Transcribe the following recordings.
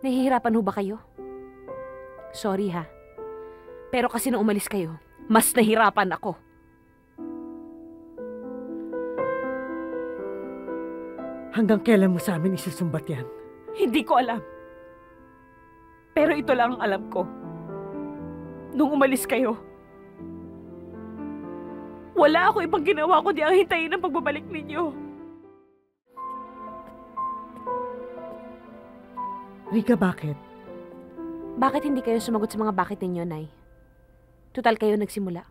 Nahihirapan ho ba kayo? Sorry ha. Pero kasi nung umalis kayo, mas nahirapan ako. Hanggang kailan mo sa amin isusumbat yan? Hindi ko alam. Pero ito lang ang alam ko. Nung umalis kayo, wala ako ibang ginawa kundi ang hintayin ang pagbabalik ninyo. Rika, bakit? Bakit hindi kayo sumagot sa mga bakit ninyo, Nay? Tutal kayo nagsimula.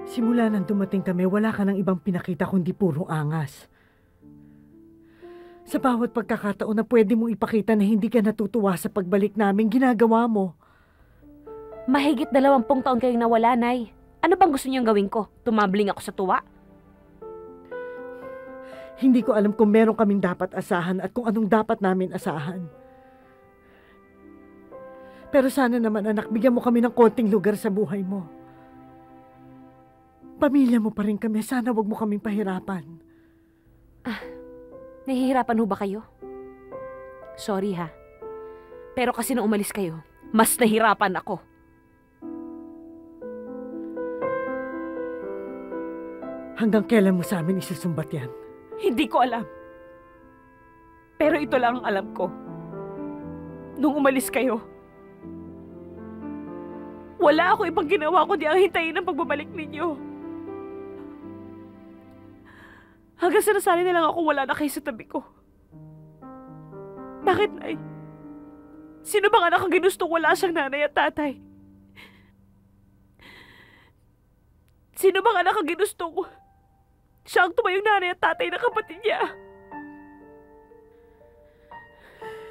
Simula nang dumating kami, wala ka ng ibang pinakita kundi puro angas. Sa bawat pagkakataon na pwede mong ipakita na hindi ka natutuwa sa pagbalik namin, ginagawa mo. Mahigit 20 taon kayong nawala, Nay. Ano bang gusto niyong gawin ko? Tumabling ako sa tuwa? Hindi ko alam kung meron kaming dapat asahan at kung anong dapat namin asahan. Pero sana naman, anak, bigyan mo kami ng konting lugar sa buhay mo. Pamilya mo pa rin kami. Sana wag mo kaming pahirapan. Nahihirapan ho ba kayo? Sorry ha. Pero kasi nung umalis kayo, mas nahirapan ako. Hanggang kailan mo sa amin isusumbat yan? Hindi ko alam. Pero ito lang ang alam ko. Nung umalis kayo, wala ako ibang ginawa kundi ang hintayin ang pagbabalik ninyo. Hanggang sa nasanay na lang ako wala na kayo sa tabi ko. Bakit, Nay? Sino bang anak ang ginustong wala siyang nanay at tatay? Sino bang anak ang ginustong siya ang tumayong nanay at tatay ng kapatid niya?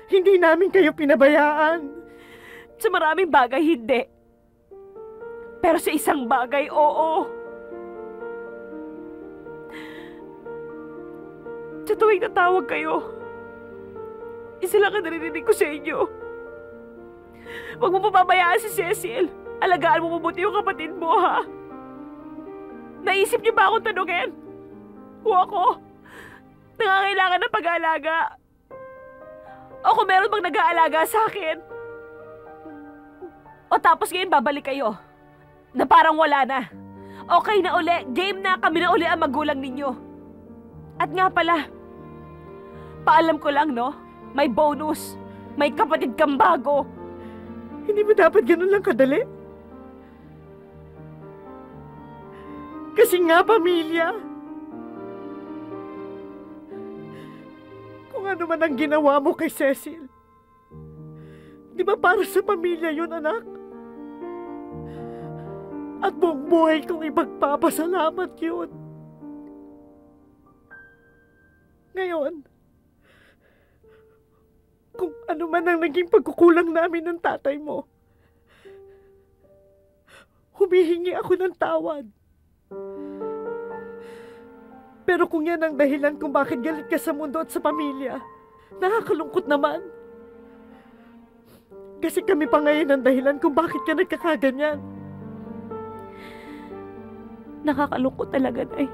Hindi namin kayo pinabayaan. Sa maraming bagay, hindi. Pero sa isang bagay, oo. Sa tuwing natawag kayo, isa lang ang naririnig ko sa inyo. Huwag mo papabayaan si Cecil. Alagaan mo mabuti yung kapatid mo, ha? Naisip niyo ba akong tanungin? O ako? Nangangailangan ng pag-aalaga? O kung meron bang nag-aalaga sa akin? O tapos ngayon babalik kayo? Na parang wala na. Okay na uli, game na, kami na uli ang magulang ninyo. At nga pala, paalam ko lang, no? May bonus. May kapatid kang bago. Hindi mo dapat ganun lang kadali? Kasi nga, pamilya. Kung ano man ang ginawa mo kay Cecil, di ba para sa pamilya yun, anak? At buong buhay kong ipagpapasalamat yun. Ngayon, kung ano man ang naging pagkukulang namin ng tatay mo, humihingi ako ng tawad. Pero kung yan ang dahilan kung bakit galit ka sa mundo at sa pamilya, nakakalungkot naman. Kasi kami pa ngayon ang dahilan kung bakit ka nagkakaganyan. Nakakalungkot talaga, Nay.